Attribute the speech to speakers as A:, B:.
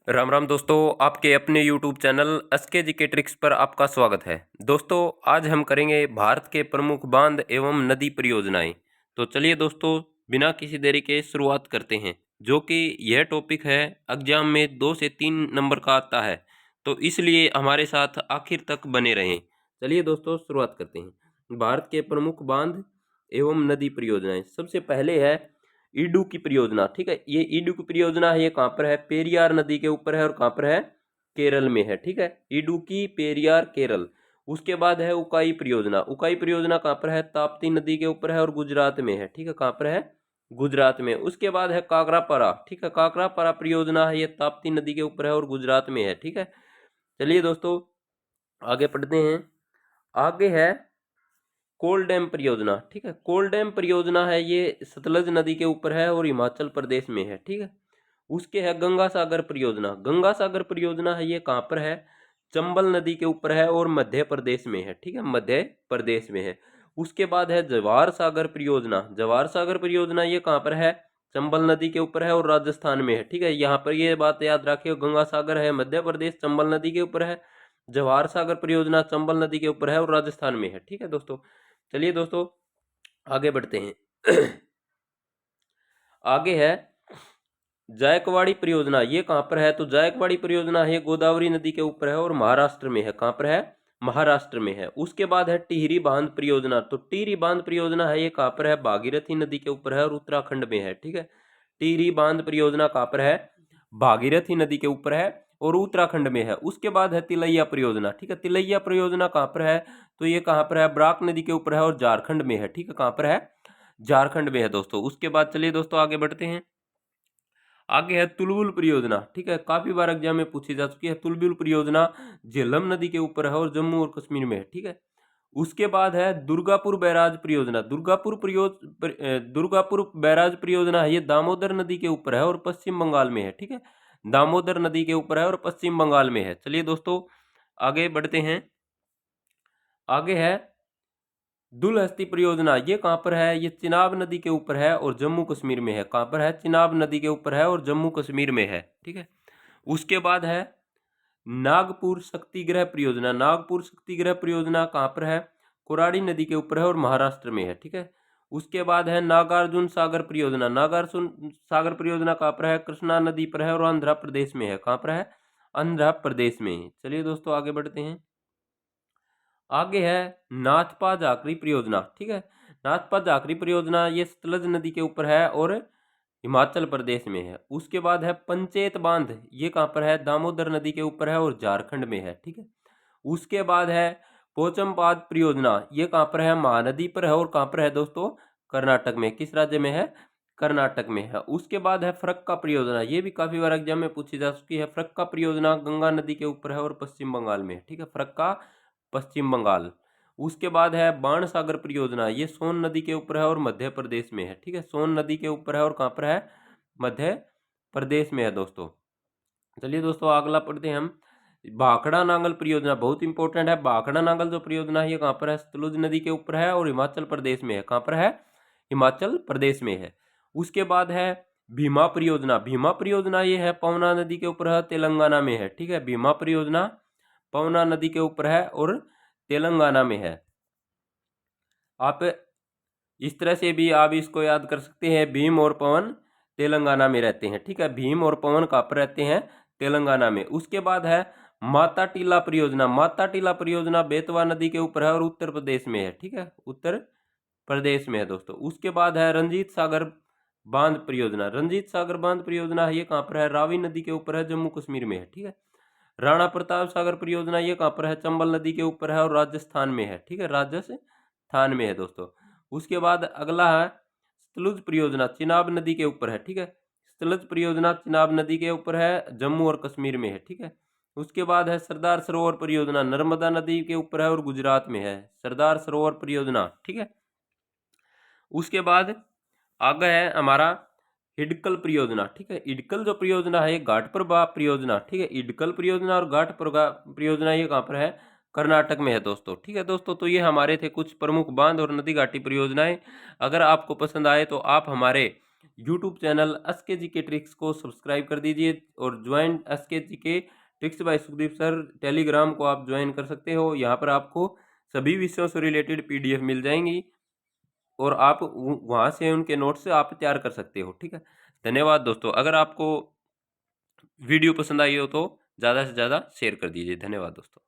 A: राम राम दोस्तों, आपके अपने YouTube channel SK GK tricks पर आपका स्वागत है। दोस्तों, आज हम करेंगे भारत के प्रमुख बांध एवं नदी परियोजनाएं। तो चलिए दोस्तों, बिना किसी देरी के शुरुआत करते हैं, जो कि यह टॉपिक है एग्जाम में 2 से 3 नंबर का आता है, तो इसलिए हमारे साथ आखिर तक बने रहें। चलिए दोस्तों, शुरुआत करते हैं। भारत के प्रमुख बांध एवं नदी परियोजनाएं। सबसे पहले है इडुक्की परियोजना। ठीक है, ये इडुक्की परियोजना है, ये कहाँ पर है? पेरियार नदी के ऊपर है और कहाँ पर है? केरल में है। ठीक है, इडुक्की, पेरियार, केरल। उसके बाद है उकाई परियोजना। उकाई परियोजना कहाँ पर है? ताप्ती नदी के ऊपर है और गुजरात में है। ठीक है, कहाँ पर है? गुजरात में। उसके बाद है काकरापारा। ठीक है, काकरापारा परियोजना है, ये ताप्ती नदी के ऊपर है और गुजरात में है। ठीक है, चलिए दोस्तों आगे पढ़ते हैं। आगे है कोल डैम परियोजना। ठीक है, कोल डैम परियोजना है, ये सतलज नदी के ऊपर है और हिमाचल प्रदेश में है। ठीक है, उसके है गंगा सागर परियोजना। गंगा सागर परियोजना है, ये कहाँ पर है? चंबल नदी के ऊपर है और मध्य प्रदेश में है। ठीक है, मध्य प्रदेश में है। उसके बाद है जवाहर सागर परियोजना। जवाहर सागर परियोजना ये कहाँ पर है? चंबल नदी के ऊपर है और राजस्थान में है। ठीक है, यहाँ पर ये बात याद रखिए, गंगा सागर है मध्य प्रदेश, चंबल नदी के ऊपर है। जवाहर सागर परियोजना चंबल नदी के ऊपर है और राजस्थान में है। ठीक है दोस्तों, चलिए दोस्तों आगे बढ़ते हैं। आगे है जायकवाड़ी परियोजना। ये कहाँ पर है? तो जायकवाड़ी परियोजना है, गोदावरी नदी के ऊपर है और महाराष्ट्र में है। कहाँ पर है? महाराष्ट्र में है। उसके बाद है टिहरी बांध परियोजना। तो टिहरी बांध परियोजना है, ये कहाँ पर है? भागीरथी नदी के ऊपर है और उत्तराखंड में है। ठीक है, टिहरी बांध परियोजना कहाँ पर है? भागीरथी नदी के ऊपर है और उत्तराखंड में है। उसके बाद है तिलैया परियोजना। ठीक है, तिलैया परियोजना कहाँ पर है? तो ये कहाँ पर है? बराक नदी के ऊपर है और झारखंड में है। ठीक है, कहाँ पर है? झारखंड में है दोस्तों। उसके बाद चलिए दोस्तों आगे बढ़ते हैं। आगे है तुलबुल परियोजना। ठीक है, काफी बार एग्जाम में पूछी जा चुकी है। तुलबुल परियोजना झेलम नदी के ऊपर है और जम्मू और कश्मीर में है। ठीक है, उसके बाद है दुर्गापुर बैराज परियोजना। दुर्गापुर बैराज परियोजना है, ये दामोदर नदी के ऊपर है और पश्चिम बंगाल में है। ठीक है, दामोदर नदी के ऊपर है और पश्चिम बंगाल में है। चलिए दोस्तों आगे बढ़ते हैं। आगे है दुलहस्ती परियोजना। ये कहाँ पर है? ये चिनाब नदी के ऊपर है और जम्मू कश्मीर में है। कहाँ पर है? चिनाब नदी के ऊपर है और जम्मू कश्मीर में है। ठीक है, उसके बाद है नागपुर शक्तिगृह परियोजना। नागपुर शक्तिगृह परियोजना कहाँ पर है? कोराड़ी नदी के ऊपर है और महाराष्ट्र में है। ठीक है, उसके बाद है नागार्जुन सागर परियोजना। नागार्जुन सागर परियोजना कहाँ पर है? कृष्णा नदी पर है और आंध्र प्रदेश में है। कहाँ पर है? आंध्र प्रदेश में। चलिए दोस्तों आगे बढ़ते हैं। आगे है नाथपा झाकरी परियोजना। ठीक है, नाथपा झाकरी परियोजना ये सतलज नदी के ऊपर है और हिमाचल प्रदेश में है। उसके बाद है पंचेत बांध। ये कहाँ पर है? दामोदर नदी के ऊपर है और झारखंड में है। ठीक है, उसके बाद है पोचमपाद परियोजना। ये कहाँ पर है? महानदी पर है और कहाँ पर है दोस्तों? कर्नाटक में। किस राज्य में है? कर्नाटक में है। उसके बाद है फरक्का परियोजना। ये भी काफी बार एग्जाम में पूछी जा चुकी है। फरक्का परियोजना गंगा नदी के ऊपर है और पश्चिम बंगाल में है। ठीक है, फरक्का पश्चिम बंगाल। उसके बाद है बाण सागर परियोजना। ये सोन नदी के ऊपर है और मध्य प्रदेश में है। ठीक है, सोन नदी के ऊपर है और कहाँ पर है? मध्य प्रदेश में है दोस्तों। चलिए दोस्तों अगला पढ़ते हैं हम। भाखड़ा नांगल परियोजना बहुत इंपॉर्टेंट है। भाखड़ा नांगल जो परियोजना है, ये कहाँ पर है? सतलुज नदी के ऊपर है और हिमाचल प्रदेश में है। कहाँ पर है? हिमाचल प्रदेश में है। उसके बाद है भीमा परियोजना। भीमा परियोजना ये है पवना नदी के ऊपर है, तेलंगाना में है। ठीक है, भीमा परियोजना पवना नदी के ऊपर है और तेलंगाना में है। आप इस तरह से भी आप इसको याद कर सकते हैं, भीम और पवन तेलंगाना में रहते हैं। ठीक है, भीम और पवन कहाँ पर रहते हैं? तेलंगाना में। उसके बाद है माता टीला परियोजना। माता टीला परियोजना बेतवा नदी के ऊपर है और उत्तर प्रदेश में है। ठीक है, उत्तर प्रदेश में है दोस्तों। उसके बाद है रंजीत सागर बांध परियोजना। रंजीत सागर बांध परियोजना है, ये कहाँ पर है? रावी नदी के ऊपर है, जम्मू कश्मीर में है। ठीक है, राणा प्रताप सागर परियोजना ये कहाँ पर है? चंबल नदी के ऊपर है और राजस्थान में है। ठीक है, राजस्थान में है दोस्तों। उसके बाद अगला है सतलुज परियोजना, चिनाब नदी के ऊपर है। ठीक है, सतलुज परियोजना चिनाब नदी के ऊपर है, जम्मू और कश्मीर में है। ठीक है, उसके बाद है सरदार सरोवर परियोजना, नर्मदा नदी के ऊपर है और गुजरात में है। सरदार सरोवर परियोजना। ठीक है, उसके बाद आगे है हमारा हिडकल परियोजना। ठीक है, हिडकल जो परियोजना है, घाट प्रभाव परियोजना। ठीक है, हिडकल परियोजना और घाट प्रभाव परियोजना ये कहाँ पर है? कर्नाटक में है दोस्तों। ठीक है दोस्तों, तो ये हमारे थे कुछ प्रमुख बांध और नदी घाटी परियोजनाएं। अगर आपको पसंद आए तो आप हमारे यूट्यूब चैनल एसके जी के ट्रिक्स को सब्सक्राइब कर दीजिए और ज्वाइन एसके जी के tricks bye Sukhdeep sir Telegram को आप ज्वाइन कर सकते हो। यहाँ पर आपको सभी विषयों से रिलेटेड पीडीएफ मिल जाएंगी और आप वहाँ से उनके नोट्स आप तैयार कर सकते हो। ठीक है, धन्यवाद दोस्तों। अगर आपको वीडियो पसंद आई हो तो ज़्यादा से ज़्यादा शेयर कर दीजिए। धन्यवाद दोस्तों।